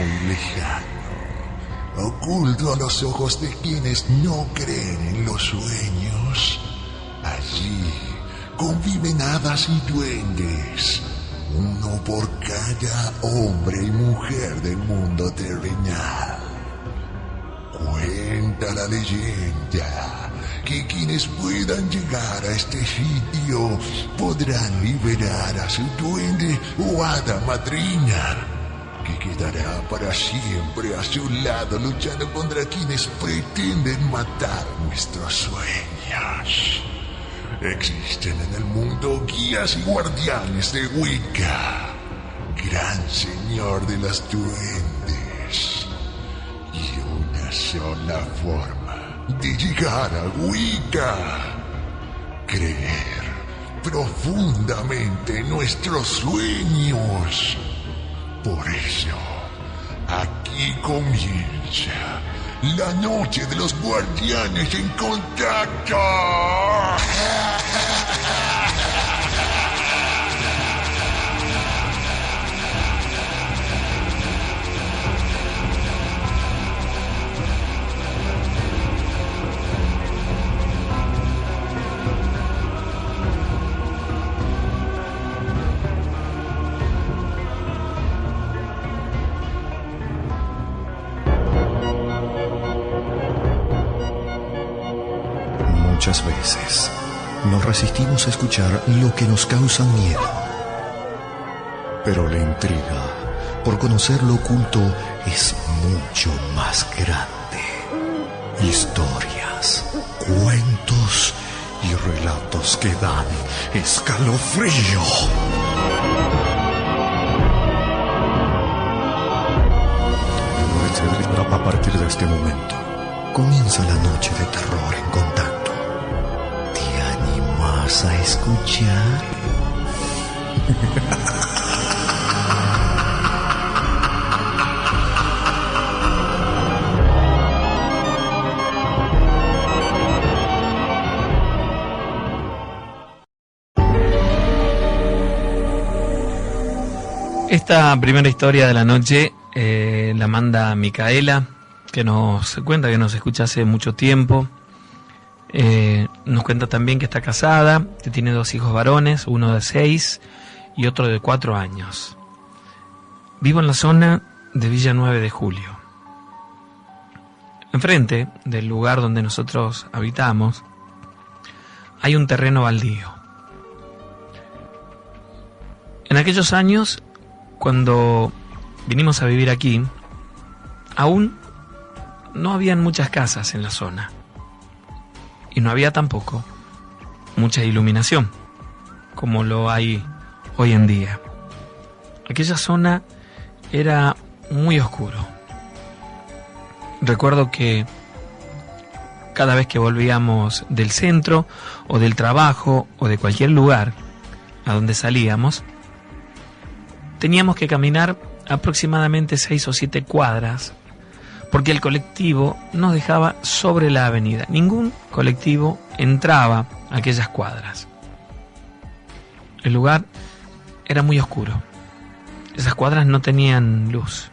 muy lejano, oculto a los ojos de quienes no creen en los sueños. Allí conviven hadas y duendes, uno por cada hombre y mujer del mundo terrenal. Cuenta la leyenda que quienes puedan llegar a este sitio podrán liberar a su duende o hada madrina, que quedará para siempre a su lado luchando contra quienes pretenden matar nuestros sueños. Existen en el mundo guías y guardianes de Wicca, gran señor de los duendes, y una sola forma de llegar a Wicca: creer profundamente en nuestros sueños. Por eso, aquí comienza la noche de los guardianes en contacto. Muchas veces nos resistimos a escuchar lo que nos causa miedo. Pero la intriga por conocer lo oculto es mucho más grande. Historias, cuentos y relatos que dan escalofrío. A partir de este momento comienza la noche de terror en contacto. ¿Vas a escuchar? Esta primera historia de la noche la manda Micaela, que nos cuenta que nos escucha hace mucho tiempo. Nos cuenta también que está casada, que tiene 2 hijos varones, uno de 6 y otro de 4 años. Vivo en la zona de Villa 9 de Julio. Enfrente del lugar donde nosotros habitamos hay un terreno baldío. En aquellos años, cuando vinimos a vivir aquí, aún no habían muchas casas en la zona. Y no había tampoco mucha iluminación, como lo hay hoy en día. Aquella zona era muy oscuro. Recuerdo que cada vez que volvíamos del centro, o del trabajo, o de cualquier lugar a donde salíamos, teníamos que caminar aproximadamente 6 o 7 cuadras, porque el colectivo nos dejaba sobre la avenida. Ningún colectivo entraba a aquellas cuadras. El lugar era muy oscuro. Esas cuadras no tenían luz.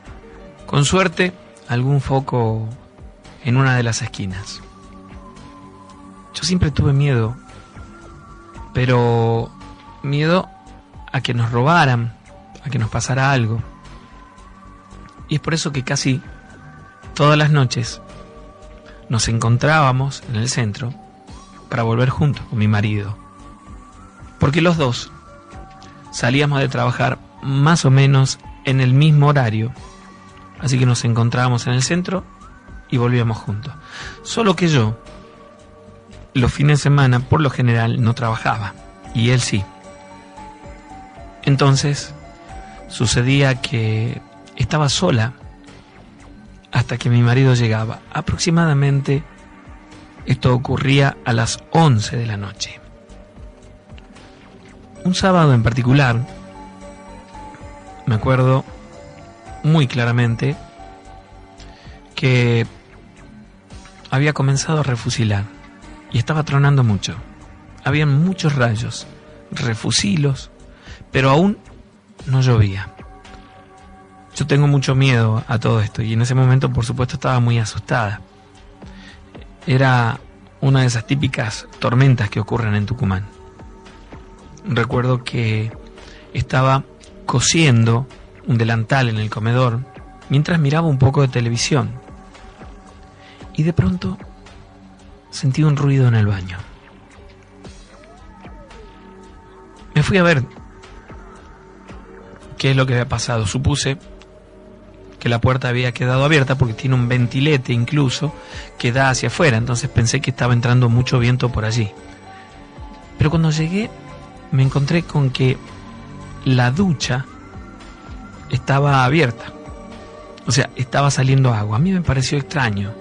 Con suerte, algún foco en una de las esquinas. Yo siempre tuve miedo, pero miedo a que nos robaran, a que nos pasara algo. Y es por eso que casi todas las noches nos encontrábamos en el centro para volver juntos con mi marido, porque los dos salíamos de trabajar más o menos en el mismo horario, así que nos encontrábamos en el centro y volvíamos juntos. Solo que yo, los fines de semana, por lo general, no trabajaba, y él sí. Entonces, sucedía que estaba sola hasta que mi marido llegaba. Aproximadamente, esto ocurría a las 11 de la noche. Un sábado en particular, me acuerdo muy claramente que había comenzado a refusilar y estaba tronando mucho. Habían muchos rayos, refusilos, pero aún no llovía. Yo tengo mucho miedo a todo esto y en ese momento, por supuesto, estaba muy asustada. Era una de esas típicas tormentas que ocurren en Tucumán. Recuerdo que estaba cosiendo un delantal en el comedor mientras miraba un poco de televisión y de pronto sentí un ruido en el baño. Me fui a ver qué es lo que había pasado. Supuse que la puerta había quedado abierta porque tiene un ventilete incluso que da hacia afuera, entonces pensé que estaba entrando mucho viento por allí. Pero cuando llegué me encontré con que la ducha estaba abierta, o sea, estaba saliendo agua. A mí me pareció extraño,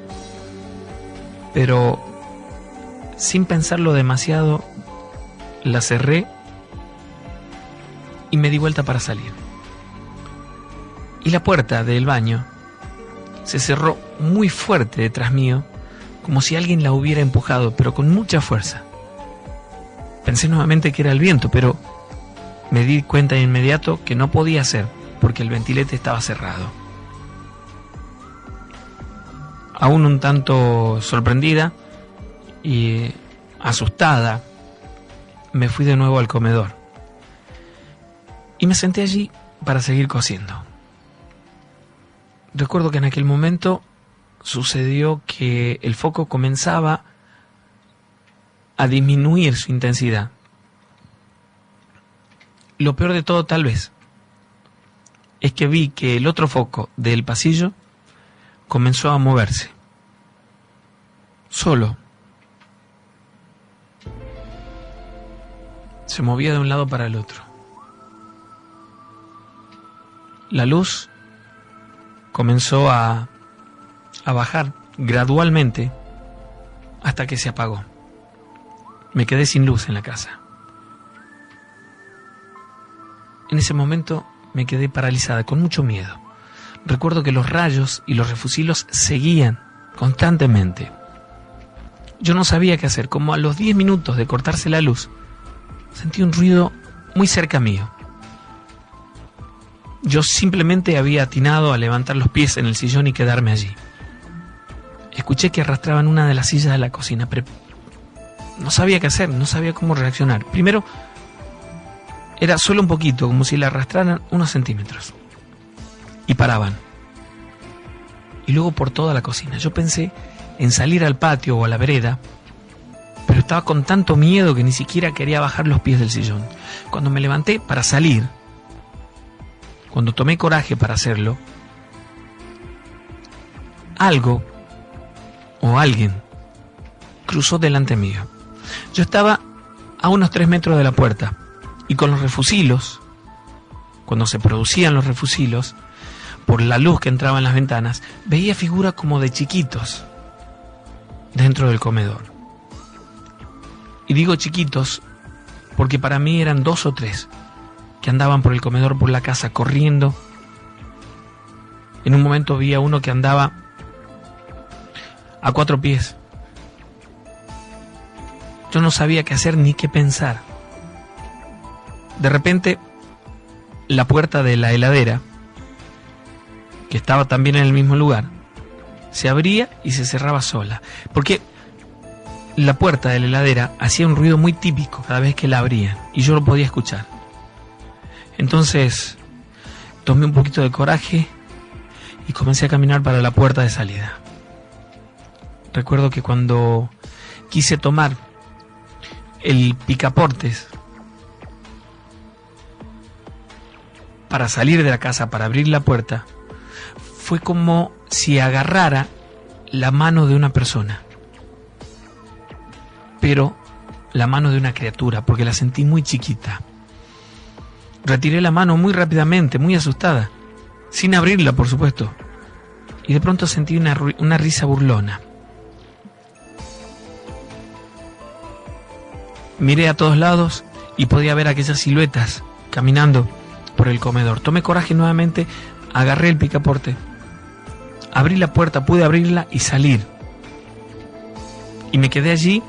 pero sin pensarlo demasiado la cerré y me di vuelta para salir. Y la puerta del baño se cerró muy fuerte detrás mío, como si alguien la hubiera empujado, pero con mucha fuerza. Pensé nuevamente que era el viento, pero me di cuenta de inmediato que no podía ser, porque el ventilete estaba cerrado. Aún un tanto sorprendida y asustada, me fui de nuevo al comedor y me senté allí para seguir cosiendo. Recuerdo que en aquel momento sucedió que el foco comenzaba a disminuir su intensidad. Lo peor de todo, tal vez, es que vi que el otro foco del pasillo comenzó a moverse. Solo. Se movía de un lado para el otro. La luz comenzó a bajar gradualmente hasta que se apagó. Me quedé sin luz en la casa. En ese momento me quedé paralizada, con mucho miedo. Recuerdo que los rayos y los refusilos seguían constantemente. Yo no sabía qué hacer. Como a los 10 minutos de cortarse la luz, sentí un ruido muy cerca mío. Yo simplemente había atinado a levantar los pies en el sillón y quedarme allí. Escuché que arrastraban una de las sillas de la cocina, pero no sabía qué hacer, no sabía cómo reaccionar. Primero, era solo un poquito, como si la arrastraran unos centímetros. Y paraban. Y luego por toda la cocina. Yo pensé en salir al patio o a la vereda, pero estaba con tanto miedo que ni siquiera quería bajar los pies del sillón. Cuando me levanté para salir, cuando tomé coraje para hacerlo, algo o alguien cruzó delante mío. Yo estaba a unos 3 metros de la puerta y con los refusilos, cuando se producían los refusilos, por la luz que entraba en las ventanas, veía figuras como de chiquitos dentro del comedor. Y digo chiquitos porque para mí eran 2 o 3 que andaban por el comedor, por la casa, corriendo. En un momento vi a uno que andaba a 4 pies. Yo no sabía qué hacer ni qué pensar. De repente, la puerta de la heladera, que estaba también en el mismo lugar, se abría y se cerraba sola. Porque la puerta de la heladera hacía un ruido muy típico cada vez que la abrían, y yo lo podía escuchar. Entonces tomé un poquito de coraje y comencé a caminar para la puerta de salida. Recuerdo que cuando quise tomar el picaportes para salir de la casa, para abrir la puerta, fue como si agarrara la mano de una persona, pero la mano de una criatura, porque la sentí muy chiquita. Retiré la mano muy rápidamente, muy asustada, sin abrirla, por supuesto, y de pronto sentí una risa burlona. Miré a todos lados y podía ver aquellas siluetas caminando por el comedor. Tomé coraje nuevamente, agarré el picaporte, abrí la puerta, pude abrirla y salir. Y me quedé allí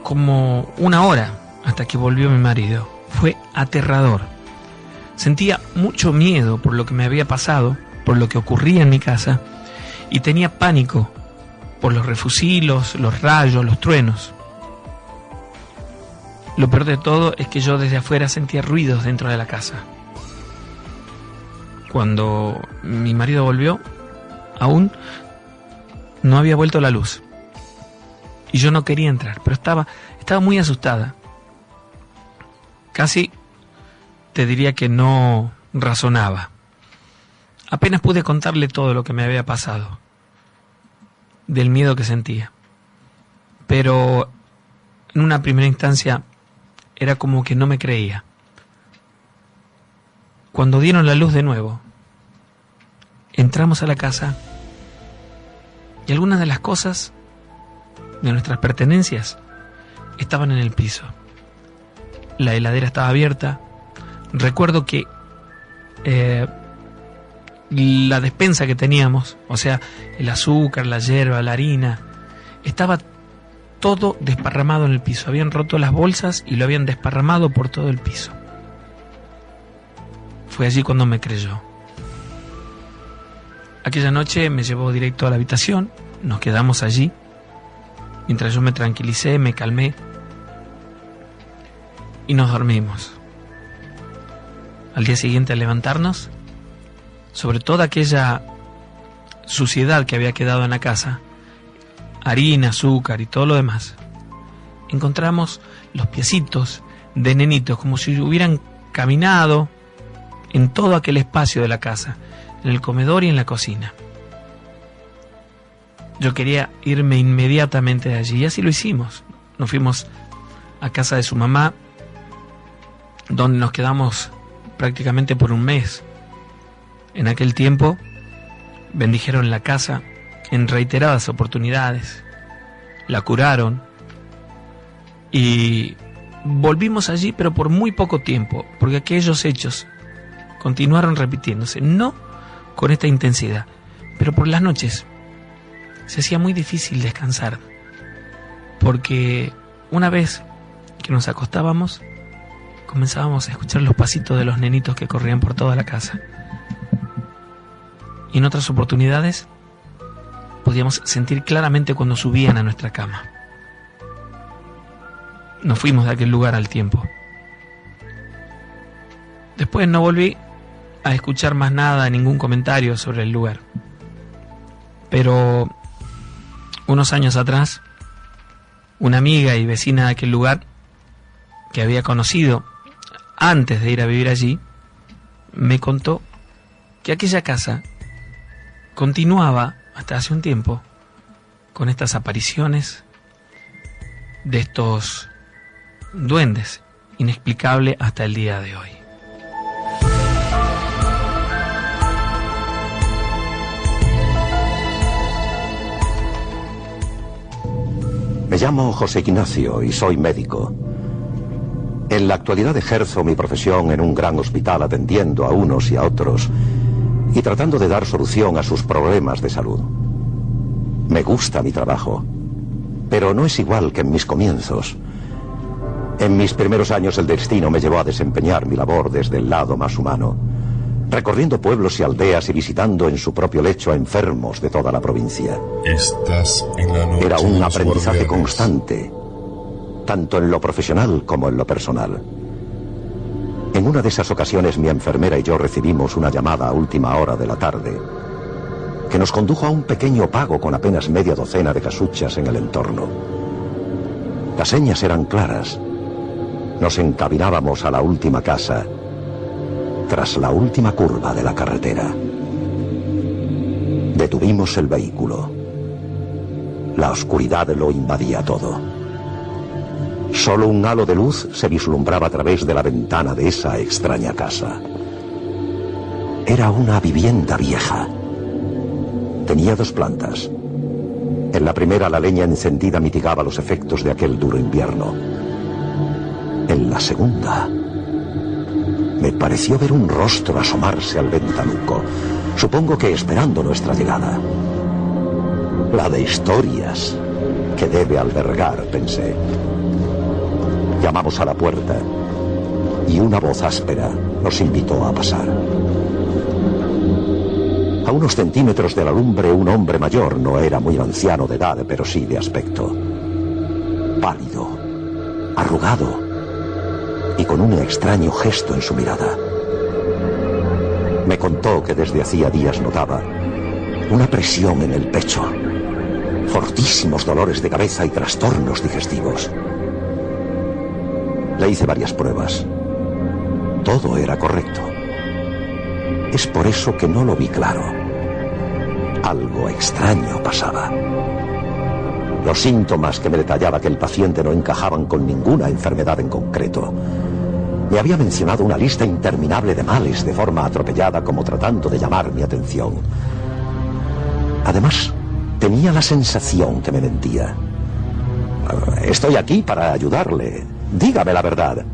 como 1 hora hasta que volvió mi marido. Fue aterrador. Sentía mucho miedo por lo que me había pasado, por lo que ocurría en mi casa, y tenía pánico por los refusilos, los rayos, los truenos. Lo peor de todo es que yo desde afuera sentía ruidos dentro de la casa. Cuando mi marido volvió, aún no había vuelto la luz. Y yo no quería entrar, pero estaba muy asustada. Casi te diría que no razonaba. Apenas pude contarle todo lo que me había pasado, del miedo que sentía. Pero en una primera instancia era como que no me creía. Cuando dieron la luz de nuevo, entramos a la casa y algunas de las cosas de nuestras pertenencias estaban en el piso. La heladera estaba abierta. Recuerdo que la despensa que teníamos, o sea, el azúcar, la hierba, la harina, estaba todo desparramado en el piso. Habían roto las bolsas y lo habían desparramado por todo el piso. Fue allí cuando me creyó. Aquella noche me llevó directo a la habitación, nos quedamos allí, mientras yo me tranquilicé, me calmé y nos dormimos. Al día siguiente, al levantarnos, sobre toda aquella suciedad que había quedado en la casa, harina, azúcar y todo lo demás, encontramos los piecitos de nenitos como si hubieran caminado en todo aquel espacio de la casa, en el comedor y en la cocina. Yo quería irme inmediatamente de allí y así lo hicimos. Nos fuimos a casa de su mamá, donde nos quedamos prácticamente por un mes. En aquel tiempo bendijeron la casa en reiteradas oportunidades, la curaron y volvimos allí, pero por muy poco tiempo, porque aquellos hechos continuaron repitiéndose, no con esta intensidad, pero por las noches se hacía muy difícil descansar, porque una vez que nos acostábamos comenzábamos a escuchar los pasitos de los nenitos que corrían por toda la casa. Y en otras oportunidades podíamos sentir claramente cuando subían a nuestra cama. Nos fuimos de aquel lugar al tiempo. Después no volví a escuchar más nada, ningún comentario sobre el lugar. Pero unos años atrás, una amiga y vecina de aquel lugar, que había conocido antes de ir a vivir allí, me contó que aquella casa continuaba hasta hace un tiempo con estas apariciones de estos duendes, inexplicable hasta el día de hoy. Me llamo José Ignacio y soy médico. En la actualidad ejerzo mi profesión en un gran hospital atendiendo a unos y a otros y tratando de dar solución a sus problemas de salud. Me gusta mi trabajo, pero no es igual que en mis comienzos. En mis primeros años el destino me llevó a desempeñar mi labor desde el lado más humano, recorriendo pueblos y aldeas y visitando en su propio lecho a enfermos de toda la provincia. Estás en la noche. Era un aprendizaje constante, tanto en lo profesional como en lo personal. En una de esas ocasiones mi enfermera y yo recibimos una llamada a última hora de la tarde que nos condujo a un pequeño pago con apenas media docena de casuchas en el entorno. Las señas eran claras. Nos encaminábamos a la última casa, tras la última curva de la carretera. Detuvimos el vehículo. La oscuridad lo invadía todo. Solo un halo de luz se vislumbraba a través de la ventana de esa extraña casa. Era una vivienda vieja. Tenía 2 plantas. En la primera la leña encendida mitigaba los efectos de aquel duro invierno. En la segunda me pareció ver un rostro asomarse al ventanuco, supongo que esperando nuestra llegada. La de historias que debe albergar, pensé. Llamamos a la puerta y una voz áspera nos invitó a pasar. A unos centímetros de la lumbre, un hombre mayor, no era muy anciano de edad, pero sí de aspecto. Pálido, arrugado y con un extraño gesto en su mirada. Me contó que desde hacía días notaba una presión en el pecho, fortísimos dolores de cabeza y trastornos digestivos. Le hice varias pruebas. Todo era correcto. Es por eso que no lo vi claro. Algo extraño pasaba. Los síntomas que me detallaba que el paciente no encajaban con ninguna enfermedad en concreto. Me había mencionado una lista interminable de males de forma atropellada, como tratando de llamar mi atención. Además, tenía la sensación que me mentía. Estoy aquí para ayudarle. Dígame la verdad,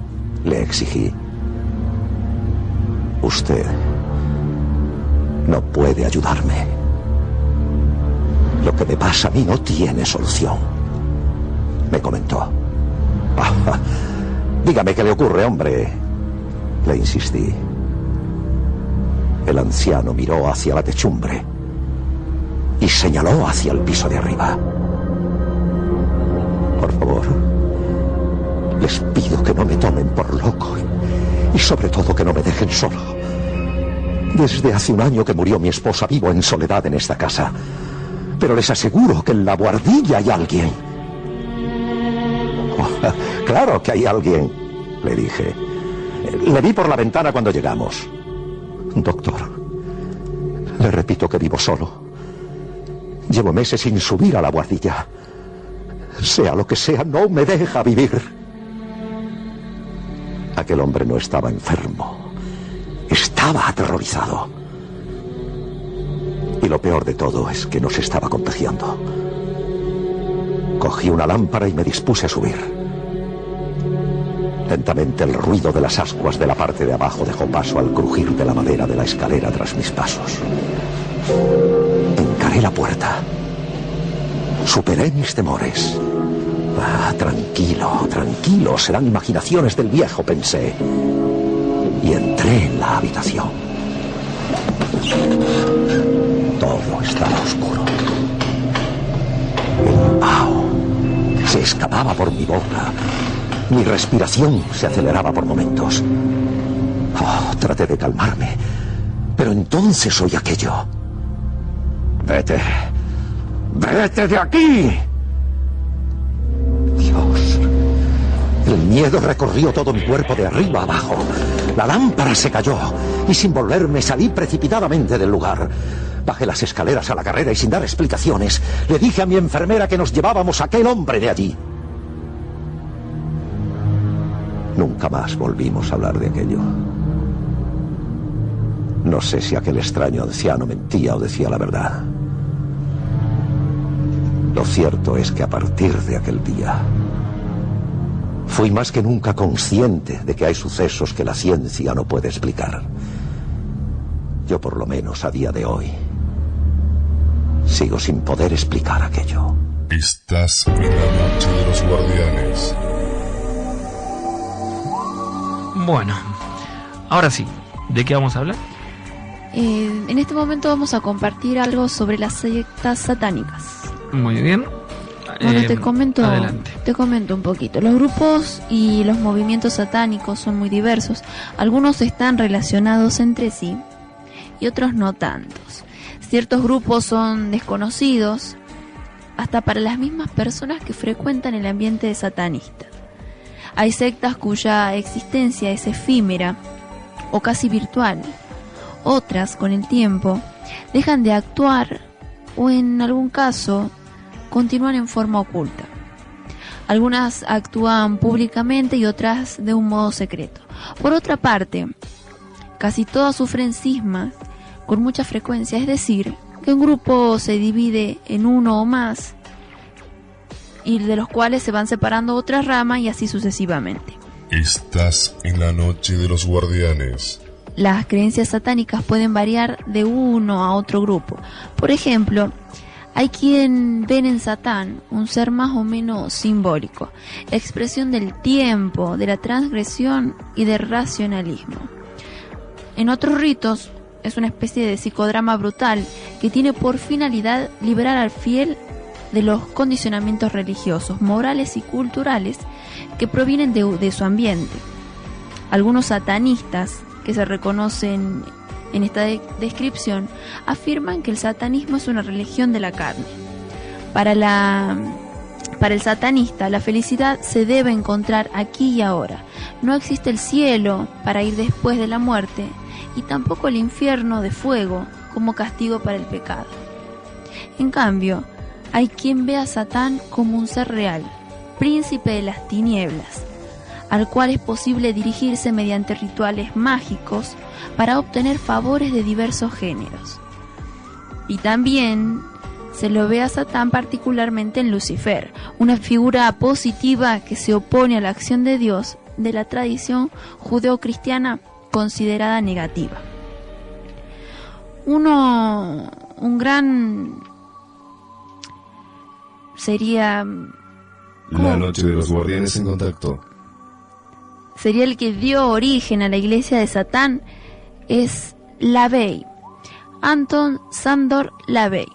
le exigí. Usted no puede ayudarme. Lo que me pasa a mí no tiene solución, me comentó. Dígame qué le ocurre, hombre, le insistí. El anciano miró hacia la techumbre y señaló hacia el piso de arriba. Por favor, les pido que no me tomen por loco y sobre todo que no me dejen solo. Desde hace un año que murió mi esposa, vivo en soledad en esta casa. Pero les aseguro que en la buhardilla hay alguien. Oh, claro que hay alguien, le dije. Le vi por la ventana cuando llegamos. Doctor, le repito que vivo solo. Llevo meses sin subir a la buhardilla. Sea lo que sea, no me deja vivir. Aquel hombre no estaba enfermo. Estaba aterrorizado. Y lo peor de todo es que no se estaba contagiando. Cogí una lámpara y me dispuse a subir. Lentamente el ruido de las ascuas de la parte de abajo dejó paso al crujir de la madera de la escalera tras mis pasos. Encaré la puerta. Superé mis temores. Tranquilo, tranquilo, serán imaginaciones del viejo, pensé. Y entré en la habitación. Todo estaba oscuro. El vaho se escapaba por mi boca. Mi respiración se aceleraba por momentos. Traté de calmarme, pero entonces oí aquello. ¡Vete! ¡Vete de aquí! Dios. El miedo recorrió todo mi cuerpo de arriba a abajo. La lámpara se cayó y sin volverme salí precipitadamente del lugar. Bajé las escaleras a la carrera y sin dar explicaciones le dije a mi enfermera que nos llevábamos a aquel hombre de allí. Nunca más volvimos a hablar de aquello. No sé si aquel extraño anciano mentía o decía la verdad. Lo cierto es que a partir de aquel día fui más que nunca consciente de que hay sucesos que la ciencia no puede explicar. Yo, por lo menos a día de hoy, sigo sin poder explicar aquello. Estás en la noche de los guardianes. Bueno, ahora sí, ¿de qué vamos a hablar? En este momento vamos a compartir algo sobre las sectas satánicas. Muy bien. Bueno, te comento un poquito. Los grupos y los movimientos satánicos son muy diversos. Algunos están relacionados entre sí y otros no tantos. Ciertos grupos son desconocidos hasta para las mismas personas que frecuentan el ambiente satanista. Hay sectas cuya existencia es efímera o casi virtual. Otras, con el tiempo, dejan de actuar o en algún caso continúan en forma oculta. Algunas actúan públicamente y otras de un modo secreto. Por otra parte, casi todas sufren cismas con mucha frecuencia, es decir, que un grupo se divide en uno o más y de los cuales se van separando otras ramas y así sucesivamente. Estás en la noche de los guardianes. Las creencias satánicas pueden variar de uno a otro grupo. Por ejemplo, hay quien ven en Satán un ser más o menos simbólico, expresión del tiempo, de la transgresión y del racionalismo. En otros ritos es una especie de psicodrama brutal que tiene por finalidad liberar al fiel de los condicionamientos religiosos, morales y culturales que provienen de su ambiente. Algunos satanistas que se reconocen en esta descripción afirman que el satanismo es una religión de la carne. Para el satanista, la felicidad se debe encontrar aquí y ahora. No existe el cielo para ir después de la muerte y tampoco el infierno de fuego como castigo para el pecado. En cambio, hay quien ve a Satán como un ser real, príncipe de las tinieblas, al cual es posible dirigirse mediante rituales mágicos para obtener favores de diversos géneros. Y también se lo ve a Satán particularmente en Lucifer, una figura positiva que se opone a la acción de Dios de la tradición judeocristiana considerada negativa. Un gran sería... La noche de los guardianes en contacto. Sería el que dio origen a la iglesia de Satán, es LaVey, Anton Sándor LaVey.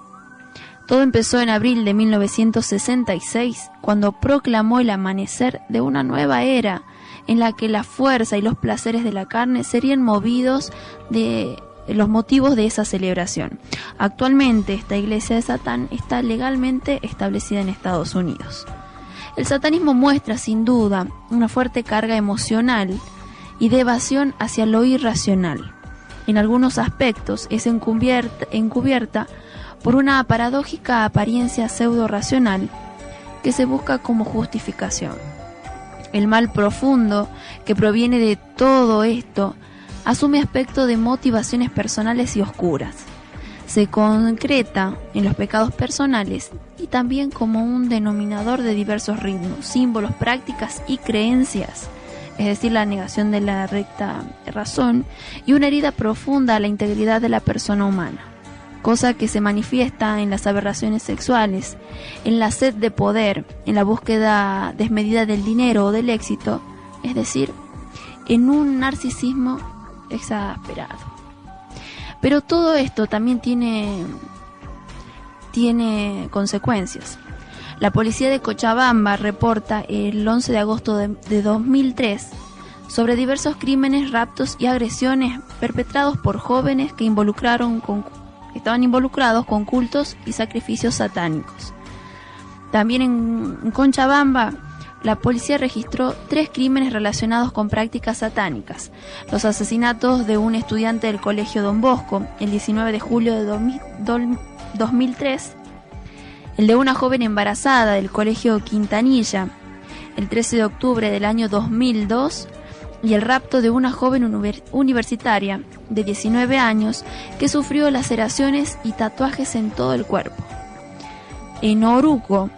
Todo empezó en abril de 1966, cuando proclamó el amanecer de una nueva era en la que la fuerza y los placeres de la carne serían movidos de los motivos de esa celebración. Actualmente esta iglesia de Satán está legalmente establecida en Estados Unidos. El satanismo muestra sin duda una fuerte carga emocional y de evasión hacia lo irracional. En algunos aspectos es encubierta por una paradójica apariencia pseudo-racional que se busca como justificación. El mal profundo que proviene de todo esto asume aspecto de motivaciones personales y oscuras. Se concreta en los pecados personales y también como un denominador de diversos ritmos, símbolos, prácticas y creencias, es decir, la negación de la recta razón y una herida profunda a la integridad de la persona humana, cosa que se manifiesta en las aberraciones sexuales, en la sed de poder, en la búsqueda desmedida del dinero o del éxito, es decir, en un narcisismo exasperado. Pero todo esto también tiene consecuencias. La policía de Cochabamba reporta el 11 de agosto de 2003 sobre diversos crímenes, raptos y agresiones perpetrados por jóvenes que estaban involucrados con cultos y sacrificios satánicos. También en Cochabamba, la policía registró 3 crímenes relacionados con prácticas satánicas: los asesinatos de un estudiante del Colegio Don Bosco el 19 de julio de 2003, el de una joven embarazada del Colegio Quintanilla el 13 de octubre del año 2002 y el rapto de una joven universitaria de 19 años que sufrió laceraciones y tatuajes en todo el cuerpo. En Oruro,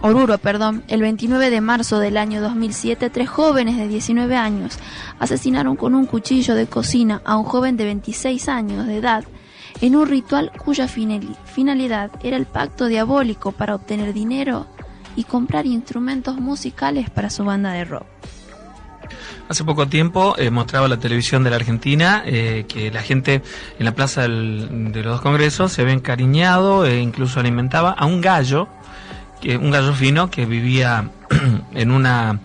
el 29 de marzo del año 2007, 3 jóvenes de 19 años asesinaron con un cuchillo de cocina a un joven de 26 años de edad en un ritual cuya finalidad era el pacto diabólico para obtener dinero y comprar instrumentos musicales para su banda de rock. Hace poco tiempo mostraba la televisión de la Argentina que la gente en la plaza de los dos congresos se había encariñado e incluso alimentaba a un gallo fino que vivía en una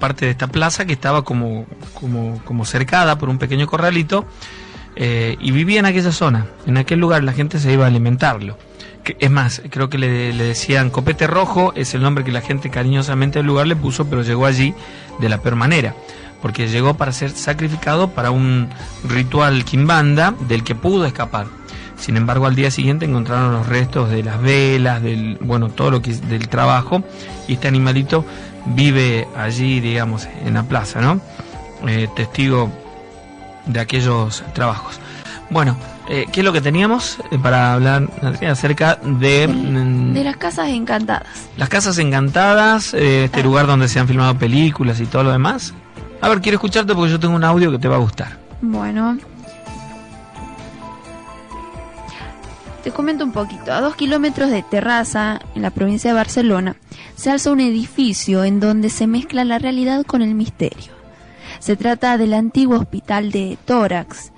parte de esta plaza que estaba como cercada por un pequeño corralito, y vivía en aquella zona, en aquel lugar. La gente se iba a alimentarlo. Es más, creo que le decían Copete Rojo, es el nombre que la gente cariñosamente del lugar le puso, pero llegó allí de la peor manera, porque llegó para ser sacrificado para un ritual quimbanda del que pudo escapar. Sin embargo, al día siguiente encontraron los restos de las velas, todo lo que es del trabajo, y este animalito vive allí, digamos, en la plaza, ¿no? Testigo de aquellos trabajos. Bueno, ¿qué es lo que teníamos para hablar acerca de las casas encantadas? Las casas encantadas, lugar donde se han filmado películas y todo lo demás. A ver, quiero escucharte porque yo tengo un audio que te va a gustar. Bueno, te comento un poquito. A 2 kilómetros de Terrassa, en la provincia de Barcelona, se alza un edificio en donde se mezcla la realidad con el misterio. Se trata del antiguo hospital de tórax,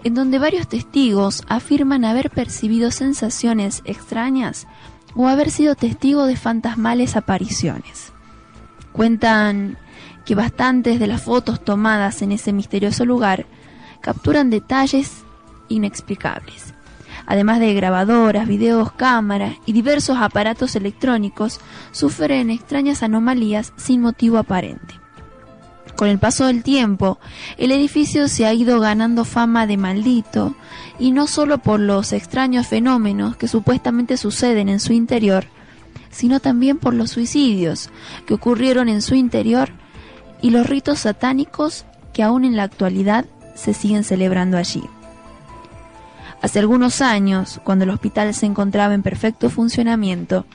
en donde varios testigos afirman haber percibido sensaciones extrañas o haber sido testigo de fantasmales apariciones. Cuentan que bastantes de las fotos tomadas en ese misterioso lugar capturan detalles inexplicables. Además de grabadoras, videos, cámaras y diversos aparatos electrónicos, sufren extrañas anomalías sin motivo aparente. Con el paso del tiempo, el edificio se ha ido ganando fama de maldito, y no solo por los extraños fenómenos que supuestamente suceden en su interior, sino también por los suicidios que ocurrieron en su interior y los ritos satánicos que aún en la actualidad se siguen celebrando allí. Hace algunos años, cuando el hospital se encontraba en perfecto funcionamiento,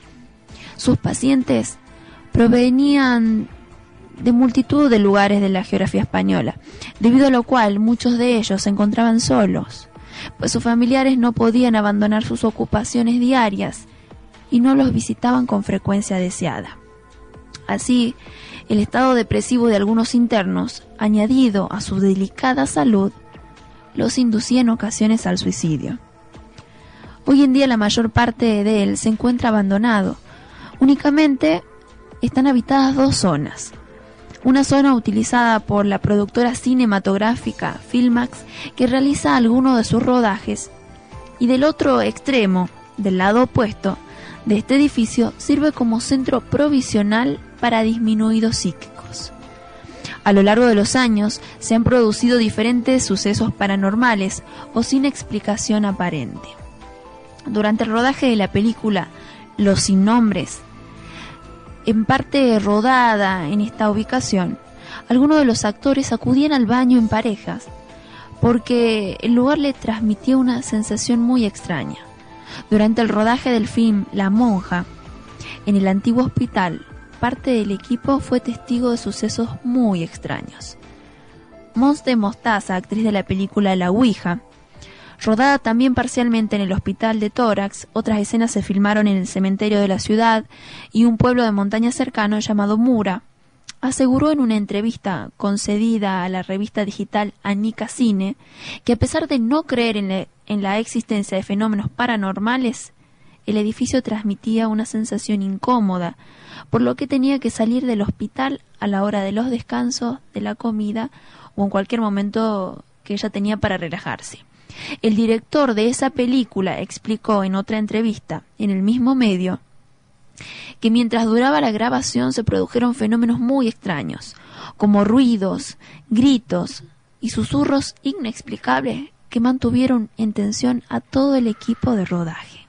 sus pacientes provenían de multitud de lugares de la geografía española, debido a lo cual muchos de ellos se encontraban solos, pues sus familiares no podían abandonar sus ocupaciones diarias y no los visitaban con frecuencia deseada. Así, el estado depresivo de algunos internos, añadido a su delicada salud, los inducía en ocasiones al suicidio. Hoy en día la mayor parte de él se encuentra abandonado. Únicamente están habitadas 2 zonas. Una zona utilizada por la productora cinematográfica Filmax, que realiza algunos de sus rodajes, y del otro extremo, del lado opuesto de este edificio, sirve como centro provisional para disminuidos psíquicos. A lo largo de los años se han producido diferentes sucesos paranormales o sin explicación aparente. Durante el rodaje de la película Los Sin Nombres, en parte rodada en esta ubicación, algunos de los actores acudían al baño en parejas porque el lugar le transmitía una sensación muy extraña. Durante el rodaje del film La Monja, en el antiguo hospital, parte del equipo fue testigo de sucesos muy extraños. Mons de Mostaza, actriz de la película La Ouija, rodada también parcialmente en el hospital de tórax, otras escenas se filmaron en el cementerio de la ciudad y un pueblo de montaña cercano llamado Mura, aseguró en una entrevista concedida a la revista digital Anica Cine que a pesar de no creer en la existencia de fenómenos paranormales, el edificio transmitía una sensación incómoda, por lo que tenía que salir del hospital a la hora de los descansos, de la comida o en cualquier momento que ella tenía para relajarse. El director de esa película explicó en otra entrevista en el mismo medio que mientras duraba la grabación se produjeron fenómenos muy extraños, como ruidos, gritos y susurros inexplicables que mantuvieron en tensión a todo el equipo de rodaje.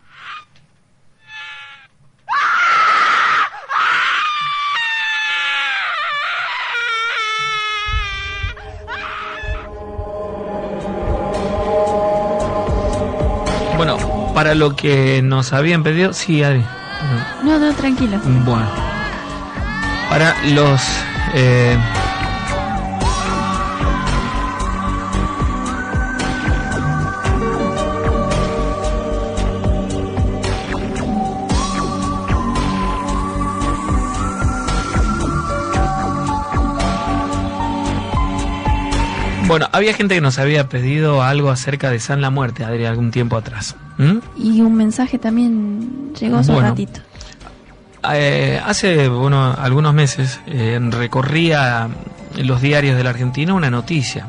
Bueno, para lo que nos habían pedido... Sí, Adri. No, tranquilo. Bueno. Para los... Bueno, había gente que nos había pedido algo acerca de San la Muerte, Adri, algún tiempo atrás. Y un mensaje también llegó hace un ratito. Hace algunos meses recorría en los diarios de la Argentina una noticia,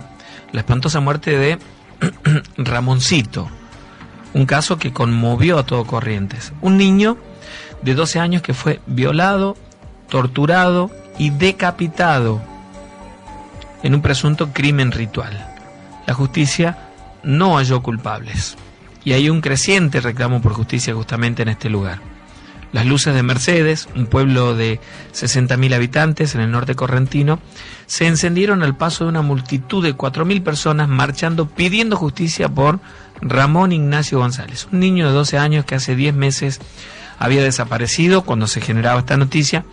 la espantosa muerte de Ramoncito, un caso que conmovió a todo Corrientes. Un niño de 12 años que fue violado, torturado y decapitado en un presunto crimen ritual. La justicia no halló culpables y hay un creciente reclamo por justicia justamente en este lugar. Las luces de Mercedes, un pueblo de 60.000 habitantes en el norte correntino, se encendieron al paso de una multitud de 4.000 personas marchando pidiendo justicia por Ramón Ignacio González, un niño de 12 años que hace 10 meses había desaparecido cuando se generaba esta noticia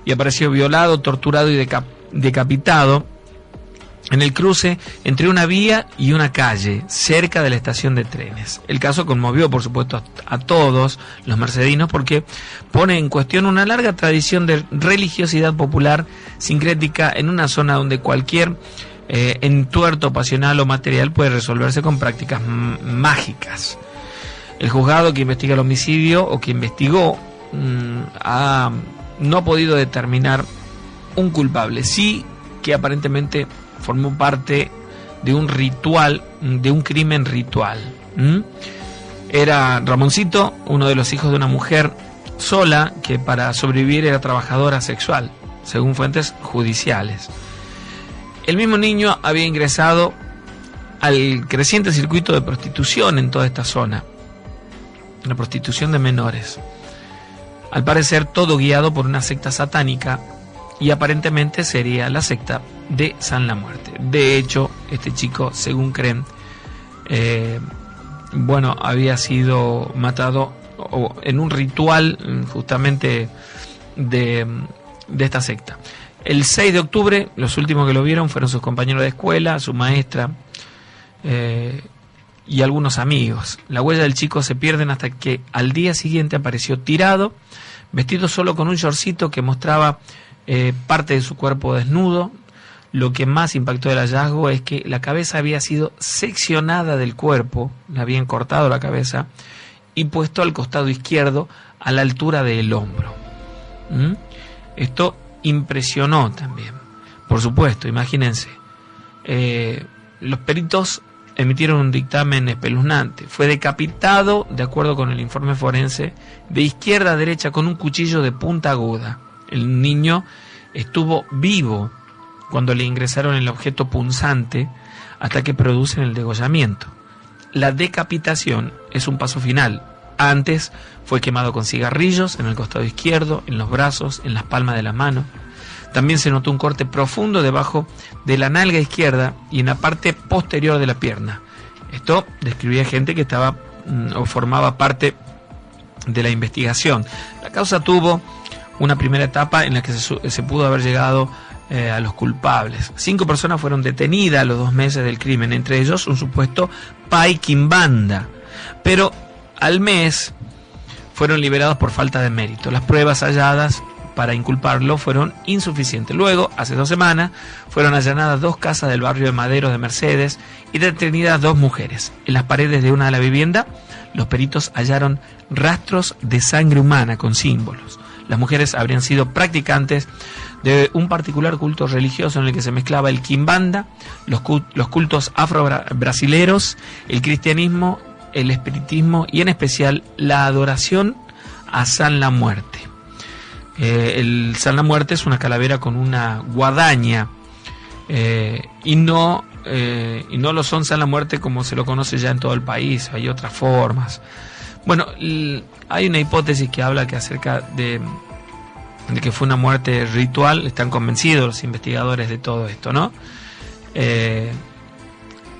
y apareció violado, torturado y decapitado en el cruce entre una vía y una calle, cerca de la estación de trenes. El caso conmovió, por supuesto, a todos los mercedinos porque pone en cuestión una larga tradición de religiosidad popular sincrética en una zona donde cualquier entuerto pasional o material puede resolverse con prácticas mágicas. El juzgado que investiga el homicidio o que investigó no ha podido determinar un culpable, sí que aparentemente formó parte de un ritual, de un crimen ritual. Era Ramoncito, uno de los hijos de una mujer sola que para sobrevivir era trabajadora sexual, según fuentes judiciales. El mismo niño había ingresado al creciente circuito de prostitución en toda esta zona, la prostitución de menores. Al parecer todo guiado por una secta satánica, y aparentemente sería la secta de San La Muerte. De hecho, este chico, según creen, había sido matado en un ritual justamente de esta secta. El 6 de octubre, los últimos que lo vieron fueron sus compañeros de escuela, su maestra y algunos amigos. La huella del chico se pierden hasta que al día siguiente apareció tirado, vestido solo con un shortcito que mostraba parte de su cuerpo desnudo. Lo que más impactó del hallazgo es que la cabeza había sido seccionada del cuerpo, le habían cortado la cabeza y puesto al costado izquierdo a la altura del hombro. Esto impresionó también. Por supuesto, imagínense, los peritos emitieron un dictamen espeluznante. Fue decapitado, de acuerdo con el informe forense, de izquierda a derecha con un cuchillo de punta aguda. El niño estuvo vivo cuando le ingresaron el objeto punzante hasta que producen el degollamiento. La decapitación es un paso final. Antes fue quemado con cigarrillos en el costado izquierdo, en los brazos, en las palmas de la mano. También se notó un corte profundo debajo de la nalga izquierda y en la parte posterior de la pierna. Esto describía gente que estaba o formaba parte de la investigación. La causa tuvo una primera etapa en la que se pudo haber llegado a los culpables. 5 personas fueron detenidas a los 2 meses del crimen, entre ellos un supuesto Pai Quimbanda, pero al mes fueron liberados por falta de mérito. Las pruebas halladas para inculparlo fueron insuficientes. Luego, hace 2 semanas, fueron allanadas 2 casas del barrio de Madero de Mercedes y detenidas 2 mujeres. En las paredes de una de la vivienda, los peritos hallaron rastros de sangre humana con símbolos. Las mujeres habrían sido practicantes de un particular culto religioso en el que se mezclaba el quimbanda, los cultos afro-brasileros, el cristianismo, el espiritismo y en especial la adoración a San La Muerte. El San La Muerte es una calavera con una guadaña y no lo son San La Muerte como se lo conoce ya en todo el país. Hay otras formas. Bueno, hay una hipótesis que habla acerca de que fue una muerte ritual. Están convencidos los investigadores de todo esto, ¿no?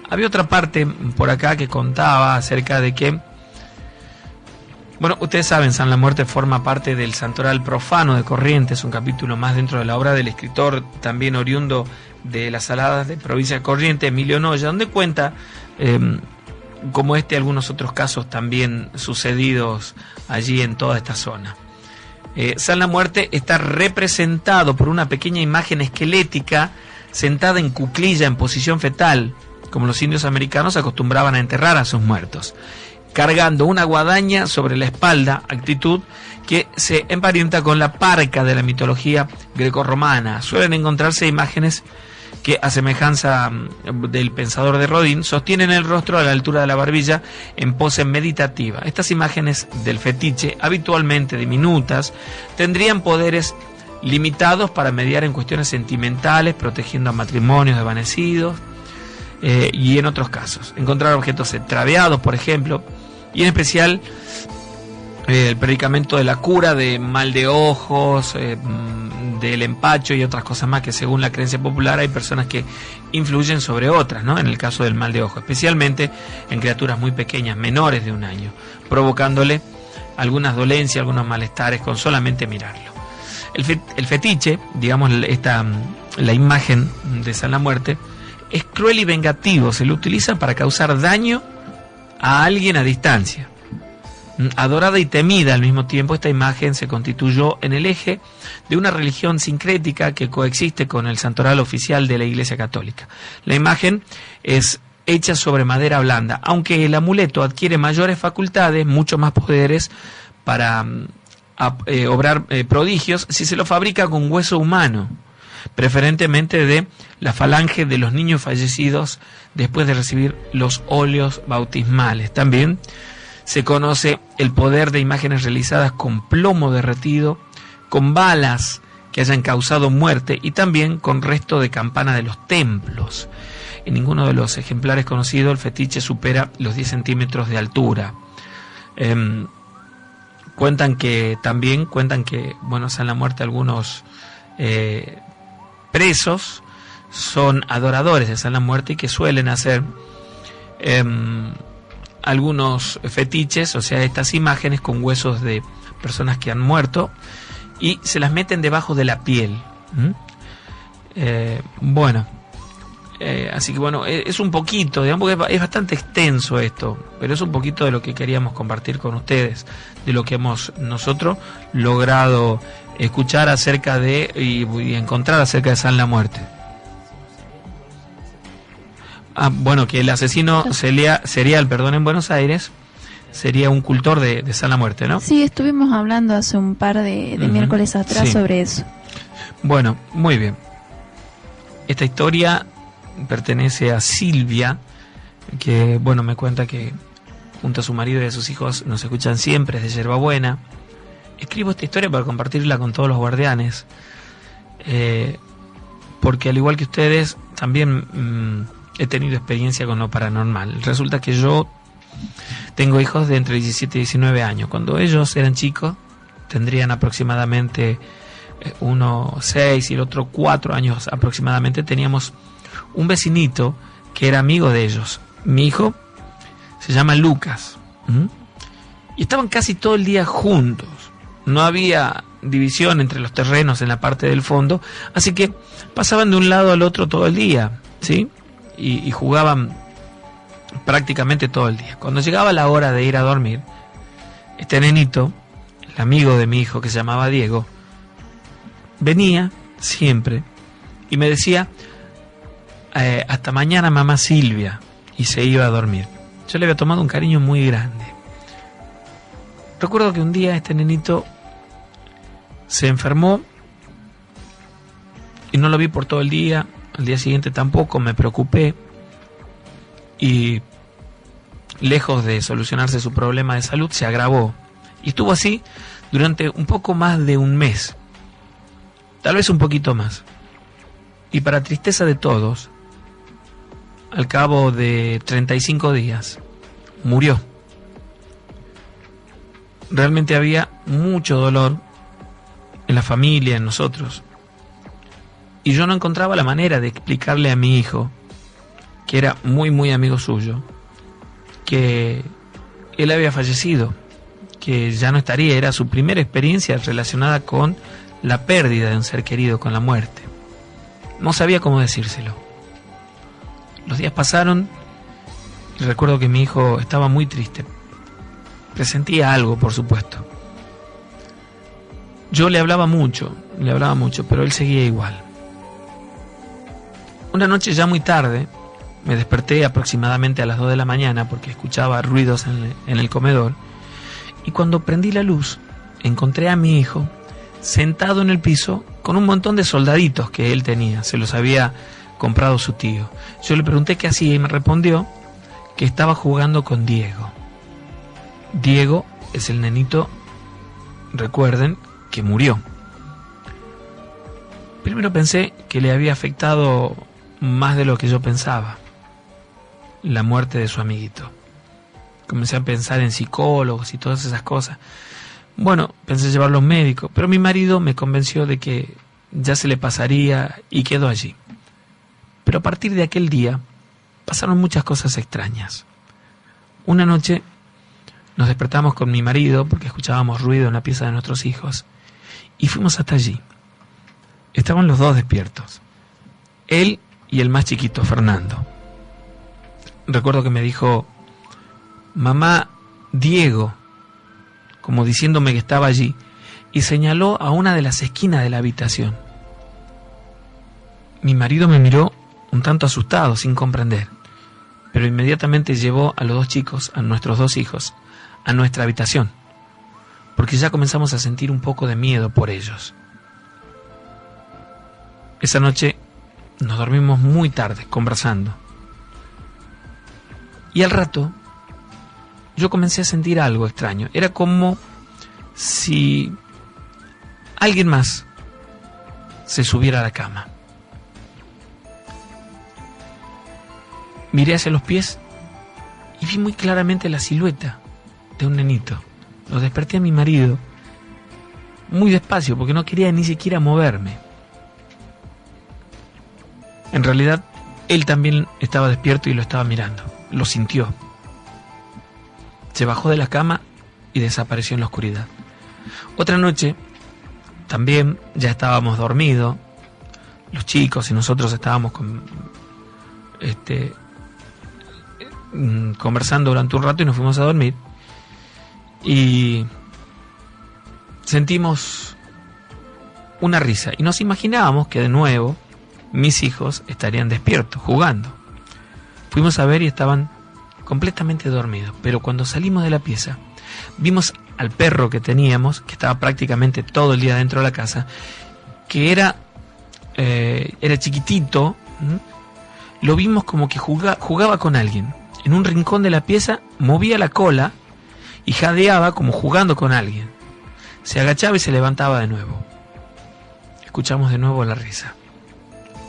Había otra parte por acá que contaba acerca de que, bueno, ustedes saben, San La Muerte forma parte del Santoral Profano de Corrientes, un capítulo más dentro de la obra del escritor también oriundo de Las Saladas de provincia de Corrientes, Emilio Noya, donde cuenta como algunos otros casos también sucedidos allí en toda esta zona. San La Muerte está representado por una pequeña imagen esquelética sentada en cuclilla en posición fetal, como los indios americanos acostumbraban a enterrar a sus muertos, cargando una guadaña sobre la espalda, actitud que se emparenta con la parca de la mitología grecorromana. Suelen encontrarse imágenes que, a semejanza del Pensador de Rodin, sostienen el rostro a la altura de la barbilla en pose meditativa. Estas imágenes del fetiche, habitualmente diminutas, tendrían poderes limitados para mediar en cuestiones sentimentales, protegiendo a matrimonios desvanecidos y en otros casos. Encontrar objetos extraviados, por ejemplo, y en especial el predicamento de la cura de mal de ojos, del empacho y otras cosas más que según la creencia popular hay personas que influyen sobre otras, ¿no? En el caso del mal de ojo, especialmente en criaturas muy pequeñas, menores de 1 año, provocándole algunas dolencias, algunos malestares con solamente mirarlo. El fetiche, digamos, la imagen de San La Muerte, es cruel y vengativo, se lo utiliza para causar daño a alguien a distancia. Adorada y temida al mismo tiempo, esta imagen se constituyó en el eje de una religión sincrética que coexiste con el santoral oficial de la Iglesia Católica. La imagen es hecha sobre madera blanda, aunque el amuleto adquiere mayores facultades, mucho más poderes para obrar prodigios si se lo fabrica con hueso humano, preferentemente de la falange de los niños fallecidos después de recibir los óleos bautismales. También se conoce el poder de imágenes realizadas con plomo derretido, con balas que hayan causado muerte y también con resto de campana de los templos. En ninguno de los ejemplares conocidos el fetiche supera los 10 centímetros de altura. Cuentan que, bueno, San la Muerte, algunos presos son adoradores de San la Muerte y que suelen hacer algunos fetiches, o sea, estas imágenes con huesos de personas que han muerto y se las meten debajo de la piel. Así que bueno, es un poquito, digamos que es bastante extenso esto, pero es un poquito de lo que queríamos compartir con ustedes, de lo que hemos nosotros logrado escuchar acerca de y encontrar acerca de San la Muerte. Bueno, que el asesino serial, en Buenos Aires sería un cultor de San la Muerte, ¿no? Sí, estuvimos hablando hace un par de miércoles atrás sobre eso. Bueno, muy bien. Esta historia pertenece a Silvia, que, bueno, me cuenta que junto a su marido y a sus hijos nos escuchan siempre desde Yerbabuena. Escribo esta historia para compartirla con todos los guardianes, porque al igual que ustedes, también he tenido experiencia con lo paranormal. Resulta que yo tengo hijos de entre 17 y 19 años. Cuando ellos eran chicos, tendrían aproximadamente uno 6 y el otro 4 años aproximadamente, teníamos un vecinito que era amigo de ellos. Mi hijo se llama Lucas, y estaban casi todo el día juntos. No había división entre los terrenos en la parte del fondo, así que pasaban de un lado al otro todo el día, ¿sí? Y jugaban prácticamente todo el día. Cuando llegaba la hora de ir a dormir, este nenito, el amigo de mi hijo que se llamaba Diego, venía siempre y me decía: hasta mañana, mamá Silvia, y se iba a dormir. Yo le había tomado un cariño muy grande. Recuerdo que un día este nenito se enfermó y no lo vi por todo el día. Al día siguiente tampoco, me preocupé, y lejos de solucionarse su problema de salud, se agravó y estuvo así durante un poco más de un mes, tal vez un poquito más, y para tristeza de todos, al cabo de 35 días murió. Realmente había mucho dolor en la familia, en nosotros, y yo no encontraba la manera de explicarle a mi hijo, que era muy muy amigo suyo, que él había fallecido, que ya no estaría. Era su primera experiencia relacionada con la pérdida de un ser querido, con la muerte. No sabía cómo decírselo. Los días pasaron y recuerdo que mi hijo estaba muy triste. Presentía algo, por supuesto. Yo le hablaba mucho, pero él seguía igual. Una noche ya muy tarde, me desperté aproximadamente a las 2 de la mañana porque escuchaba ruidos en el comedor, y cuando prendí la luz encontré a mi hijo sentado en el piso con un montón de soldaditos que él tenía, se los había comprado su tío. Yo le pregunté qué hacía y me respondió que estaba jugando con Diego. Diego es el nenito, recuerden, que murió. Primero pensé que le había afectado más de lo que yo pensaba la muerte de su amiguito. Comencé a pensar en psicólogos y todas esas cosas. Bueno, pensé llevarlo a un médico, pero mi marido me convenció de que ya se le pasaría y quedó allí. Pero a partir de aquel día pasaron muchas cosas extrañas. Una noche nos despertamos con mi marido porque escuchábamos ruido en la pieza de nuestros hijos y fuimos hasta allí. Estaban los dos despiertos, él y el más chiquito, Fernando. Recuerdo que me dijo: mamá, Diego, como diciéndome que estaba allí, y señaló a una de las esquinas de la habitación. Mi marido me miró un tanto asustado, sin comprender, pero inmediatamente llevó a los dos chicos, a nuestros dos hijos, a nuestra habitación, porque ya comenzamos a sentir un poco de miedo por ellos. Esa noche nos dormimos muy tarde, conversando. Y al rato, yo comencé a sentir algo extraño. Era como si alguien más se subiera a la cama. Miré hacia los pies y vi muy claramente la silueta de un nenito. Lo desperté a mi marido muy despacio porque no quería ni siquiera moverme. En realidad, él también estaba despierto y lo estaba mirando. Lo sintió. Se bajó de la cama y desapareció en la oscuridad. Otra noche, también ya estábamos dormidos, los chicos y nosotros estábamos conversando durante un rato y nos fuimos a dormir. Y sentimos una risa y nos imaginábamos que de nuevo mis hijos estarían despiertos, jugando. Fuimos a ver y estaban completamente dormidos, pero cuando salimos de la pieza vimos al perro que teníamos, que estaba prácticamente todo el día dentro de la casa, que era chiquitito. Lo vimos como que jugaba con alguien. En un rincón de la pieza movía la cola y jadeaba como jugando con alguien. Se agachaba y se levantaba de nuevo. Escuchamos de nuevo la risa.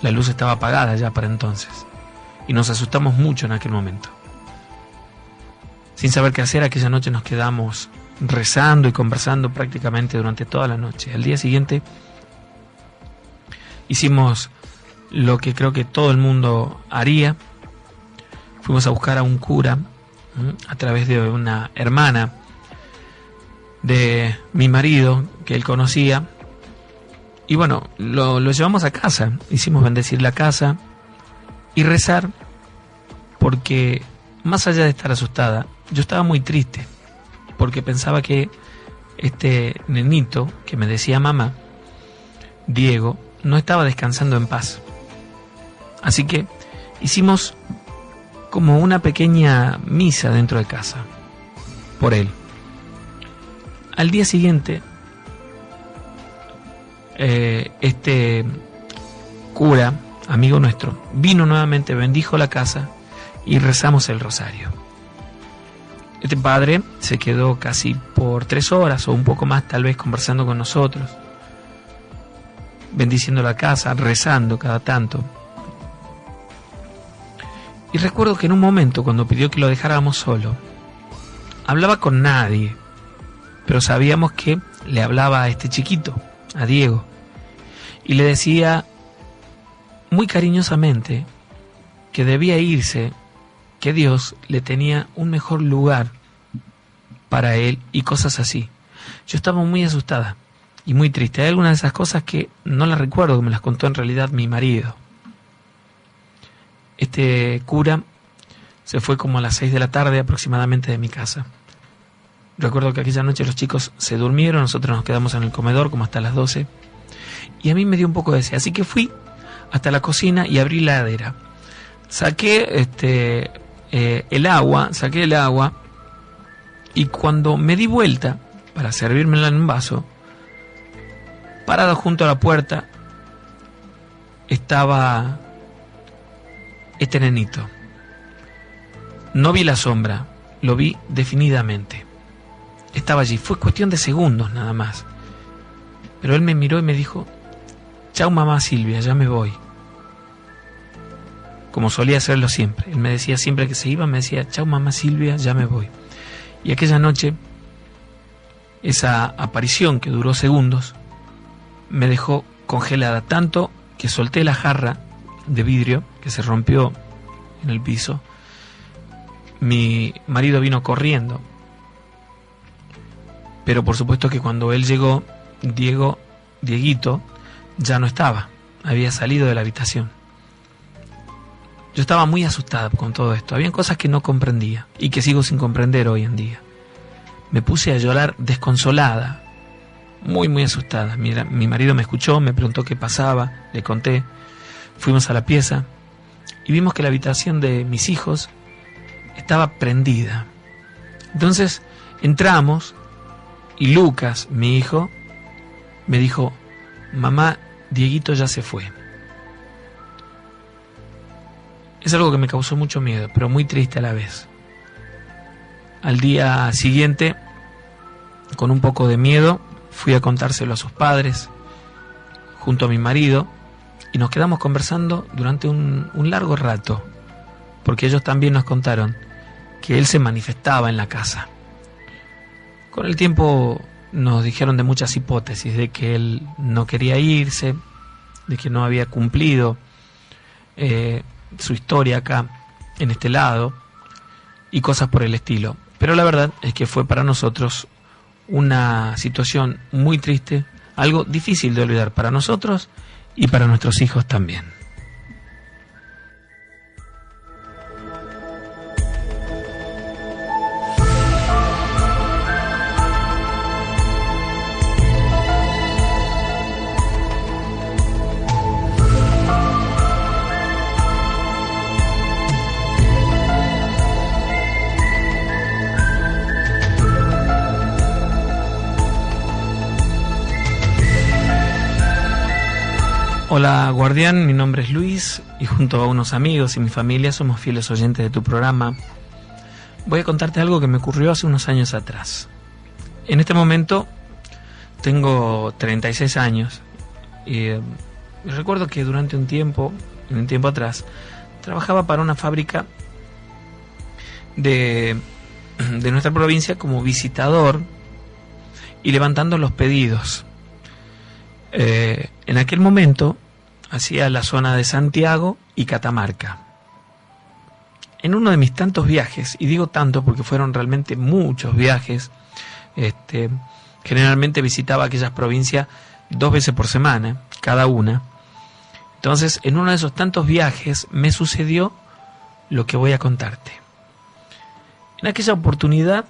La luz estaba apagada ya para entonces y nos asustamos mucho en aquel momento. Sin saber qué hacer, aquella noche nos quedamos rezando y conversando prácticamente durante toda la noche. Al día siguiente hicimos lo que creo que todo el mundo haría. Fuimos a buscar a un cura a través de una hermana de mi marido que él conocía. Y bueno, lo llevamos a casa. Hicimos bendecir la casa y rezar, porque más allá de estar asustada, yo estaba muy triste, porque pensaba que este nenito que me decía mamá, Diego, no estaba descansando en paz. Así que hicimos como una pequeña misa dentro de casa por él. Al día siguiente, este cura, amigo nuestro, vino nuevamente, bendijo la casa y rezamos el rosario. Este padre se quedó casi por 3 horas o un poco más, tal vez, conversando con nosotros, bendiciendo la casa, rezando cada tanto. Y recuerdo que en un momento, cuando pidió que lo dejáramos solo, hablaba con nadie, pero sabíamos que le hablaba a este chiquito, a Diego, y le decía muy cariñosamente que debía irse, que Dios le tenía un mejor lugar para él y cosas así. Yo estaba muy asustada y muy triste. Hay algunas de esas cosas que no las recuerdo, que me las contó en realidad mi marido. Este cura se fue como a las 6 de la tarde aproximadamente de mi casa. Recuerdo que aquella noche los chicos se durmieron, nosotros nos quedamos en el comedor como hasta las 12, y a mí me dio un poco de sed, así que fui hasta la cocina y abrí la heladera. Saqué el agua, y cuando me di vuelta para servírmela en un vaso, parado junto a la puerta estaba este nenito. No vi la sombra, lo vi definidamente. Estaba allí, fue cuestión de segundos nada más. Pero él me miró y me dijo: chau mamá Silvia, ya me voy. Como solía hacerlo siempre. Él me decía siempre que se iba, me decía: chau mamá Silvia, ya me voy. Y aquella noche, esa aparición que duró segundos, me dejó congelada, tanto que solté la jarra de vidrio que se rompió en el piso. Mi marido vino corriendo, pero por supuesto que cuando él llegó, Dieguito ya no estaba, había salido de la habitación. Yo estaba muy asustada con todo esto. Habían cosas que no comprendía y que sigo sin comprender hoy en día. Me puse a llorar desconsolada, muy, muy asustada. Mi marido me escuchó, me preguntó qué pasaba, le conté. Fuimos a la pieza y vimos que la habitación de mis hijos estaba prendida. Entonces entramos y Lucas, mi hijo, me dijo: mamá, Dieguito ya se fue. Es algo que me causó mucho miedo, pero muy triste a la vez. Al día siguiente, con un poco de miedo, fui a contárselo a sus padres, junto a mi marido, y nos quedamos conversando durante un largo rato, porque ellos también nos contaron que él se manifestaba en la casa. Con el tiempo nos dijeron de muchas hipótesis, de que él no quería irse, de que no había cumplido su historia acá, en este lado, y cosas por el estilo. Pero la verdad es que fue para nosotros una situación muy triste, algo difícil de olvidar para nosotros y para nuestros hijos también. Hola Guardián, mi nombre es Luis y junto a unos amigos y mi familia somos fieles oyentes de tu programa. Voy a contarte algo que me ocurrió hace unos años atrás. En este momento tengo 36 años y recuerdo que durante un tiempo atrás, trabajaba para una fábrica de nuestra provincia como visitador y levantando los pedidos. En aquel momento hacía la zona de Santiago y Catamarca. En uno de mis tantos viajes, y digo tanto porque fueron realmente muchos viajes, generalmente visitaba aquellas provincias 2 veces por semana, cada una. Entonces, en uno de esos tantos viajes me sucedió lo que voy a contarte. En aquella oportunidad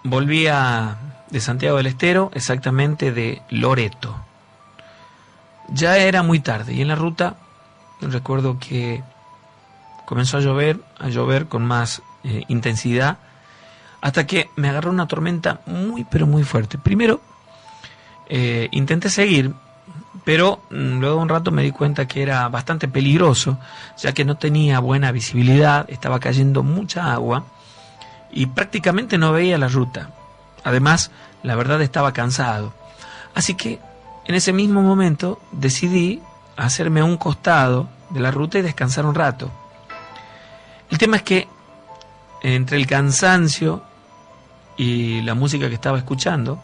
volvía de Santiago del Estero, exactamente de Loreto. Ya era muy tarde y en la ruta recuerdo que comenzó a llover con más intensidad, hasta que me agarró una tormenta muy pero muy fuerte. Primero intenté seguir, pero luego de un rato me di cuenta que era bastante peligroso, ya que no tenía buena visibilidad, estaba cayendo mucha agua y prácticamente no veía la ruta. Además, la verdad, estaba cansado. Así que en ese mismo momento decidí hacerme a un costado de la ruta y descansar un rato. El tema es que entre el cansancio y la música que estaba escuchando,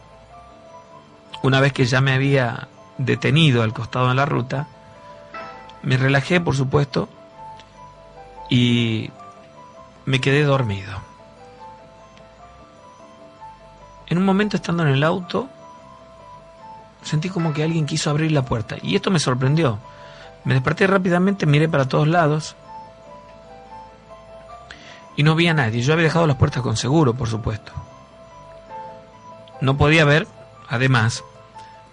una vez que ya me había detenido al costado de la ruta, me relajé, por supuesto, y me quedé dormido. En un momento, estando en el auto, sentí como que alguien quiso abrir la puerta, y esto me sorprendió. Me desperté rápidamente, miré para todos lados y no vi a nadie. Yo había dejado las puertas con seguro, por supuesto. No podía ver, además,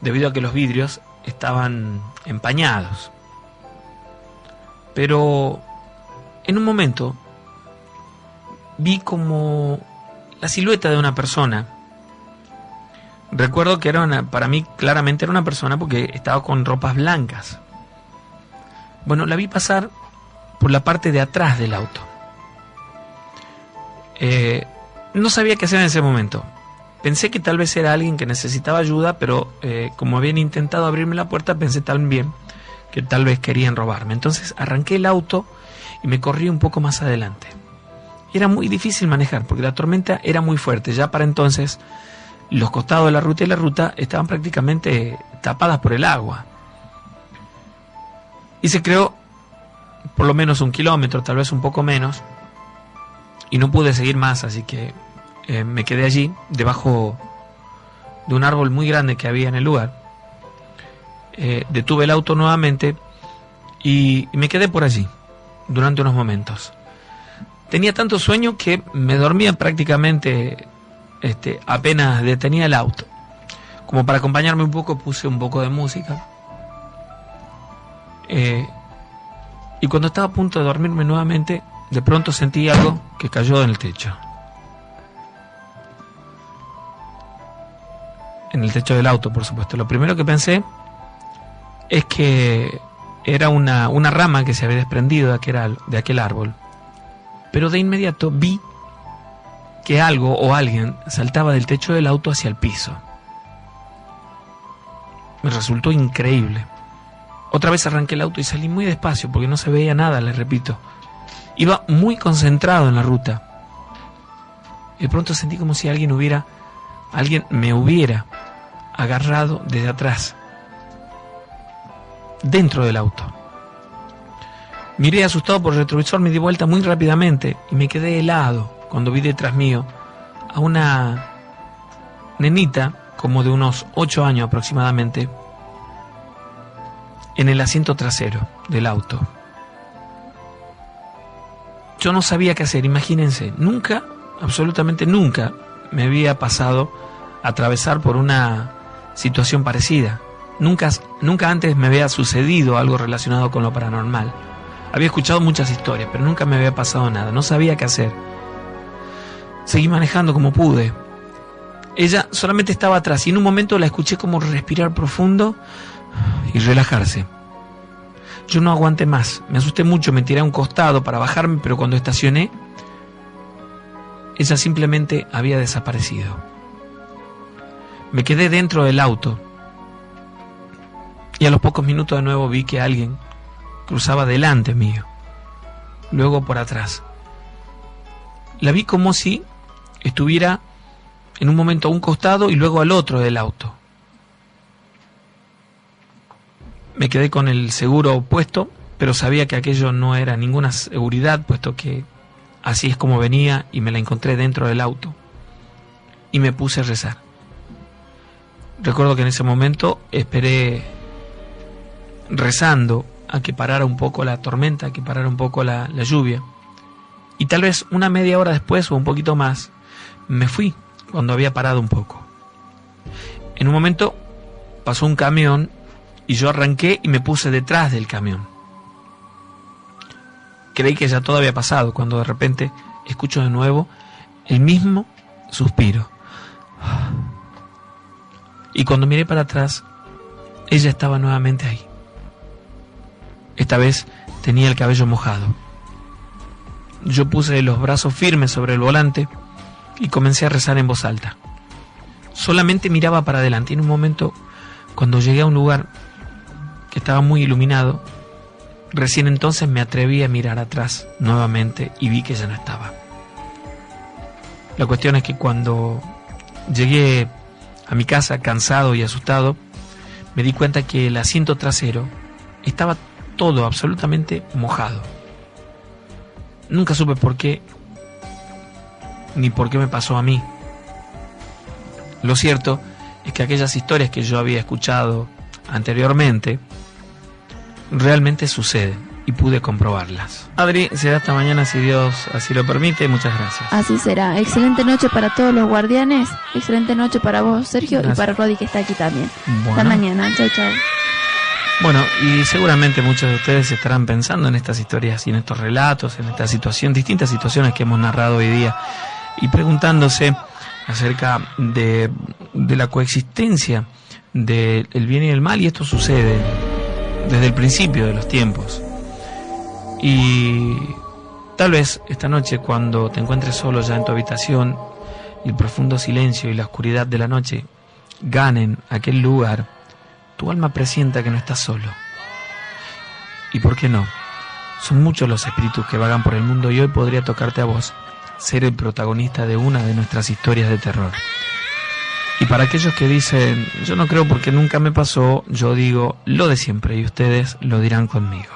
debido a que los vidrios estaban empañados. Pero en un momento vi como la silueta de una persona. Recuerdo que para mí claramente era una persona porque estaba con ropas blancas. Bueno, la vi pasar por la parte de atrás del auto. No sabía qué hacer en ese momento. Pensé que tal vez era alguien que necesitaba ayuda, pero como habían intentado abrirme la puerta, pensé también que tal vez querían robarme. Entonces arranqué el auto y me corrí un poco más adelante. Era muy difícil manejar porque la tormenta era muy fuerte. Ya para entonces los costados de la ruta y la ruta estaban prácticamente tapadas por el agua. Y se creó por lo menos 1 kilómetro, tal vez un poco menos, y no pude seguir más, así que me quedé allí, debajo de un árbol muy grande que había en el lugar. Detuve el auto nuevamente y me quedé por allí, durante unos momentos. Tenía tanto sueño que me dormía prácticamente apenas detenía el auto. Como para acompañarme un poco, puse un poco de música. Y cuando estaba a punto de dormirme nuevamente, de pronto sentí algo que cayó en el techo. En el techo del auto, por supuesto. Lo primero que pensé es que era una rama que se había desprendido de aquel árbol. Pero de inmediato vi que algo o alguien saltaba del techo del auto hacia el piso. Me resultó increíble. Otra vez arranqué el auto y salí muy despacio porque no se veía nada, les repito. Iba muy concentrado en la ruta. Y de pronto sentí como si alguien me hubiera agarrado desde atrás, dentro del auto. Miré asustado por el retrovisor, me di vuelta muy rápidamente y me quedé helado cuando vi detrás mío a una nenita como de unos 8 años aproximadamente en el asiento trasero del auto. Yo no sabía qué hacer, imagínense, nunca, absolutamente nunca me había pasado atravesar por una situación parecida. Nunca antes me había sucedido algo relacionado con lo paranormal. Había escuchado muchas historias, pero nunca me había pasado nada. No sabía qué hacer. Seguí manejando como pude. Ella solamente estaba atrás y en un momento la escuché como respirar profundo y relajarse. Yo no aguanté más. Me asusté mucho, me tiré a un costado para bajarme, pero cuando estacioné, ella simplemente había desaparecido. Me quedé dentro del auto y a los pocos minutos de nuevo vi que alguien cruzaba delante mío, luego por atrás. La vi como si estuviera en un momento a un costado y luego al otro del auto. Me quedé con el seguro puesto, pero sabía que aquello no era ninguna seguridad, puesto que así es como venía y me la encontré dentro del auto. Y me puse a rezar. Recuerdo que en ese momento esperé rezando a que parara un poco la tormenta, a que parara un poco la lluvia. Y tal vez una media hora después o un poquito más, me fui cuando había parado un poco. En un momento pasó un camión y yo arranqué y me puse detrás del camión. Creí que ya todo había pasado cuando de repente escucho de nuevo el mismo suspiro. Y cuando miré para atrás, ella estaba nuevamente ahí. Esta vez tenía el cabello mojado. Yo puse los brazos firmes sobre el volante y comencé a rezar en voz alta. Solamente miraba para adelante y en un momento, cuando llegué a un lugar que estaba muy iluminado, recién entonces me atreví a mirar atrás nuevamente y vi que ya no estaba. La cuestión es que cuando llegué a mi casa cansado y asustado, me di cuenta que el asiento trasero estaba todo absolutamente mojado. Nunca supe por qué, ni por qué me pasó a mí. Lo cierto es que aquellas historias que yo había escuchado anteriormente realmente suceden y pude comprobarlas. Adri, será hasta mañana si Dios así lo permite. Muchas gracias. Así será. Excelente noche para todos los guardianes. Excelente noche para vos, Sergio, gracias. Y para Rodi, que está aquí también. Bueno. Hasta mañana. Chao, chao. Bueno, y seguramente muchos de ustedes estarán pensando en estas historias y en estos relatos, en esta situación, distintas situaciones que hemos narrado hoy día, y preguntándose acerca de la coexistencia del bien y el mal, y esto sucede desde el principio de los tiempos. Y tal vez esta noche, cuando te encuentres solo ya en tu habitación y el profundo silencio y la oscuridad de la noche ganen aquel lugar, tu alma presienta que no estás solo. ¿Y por qué no? Son muchos los espíritus que vagan por el mundo y hoy podría tocarte a vos ser el protagonista de una de nuestras historias de terror. Y para aquellos que dicen, yo no creo porque nunca me pasó, yo digo lo de siempre y ustedes lo dirán conmigo.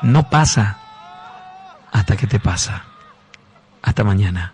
No pasa hasta que te pasa. Hasta mañana.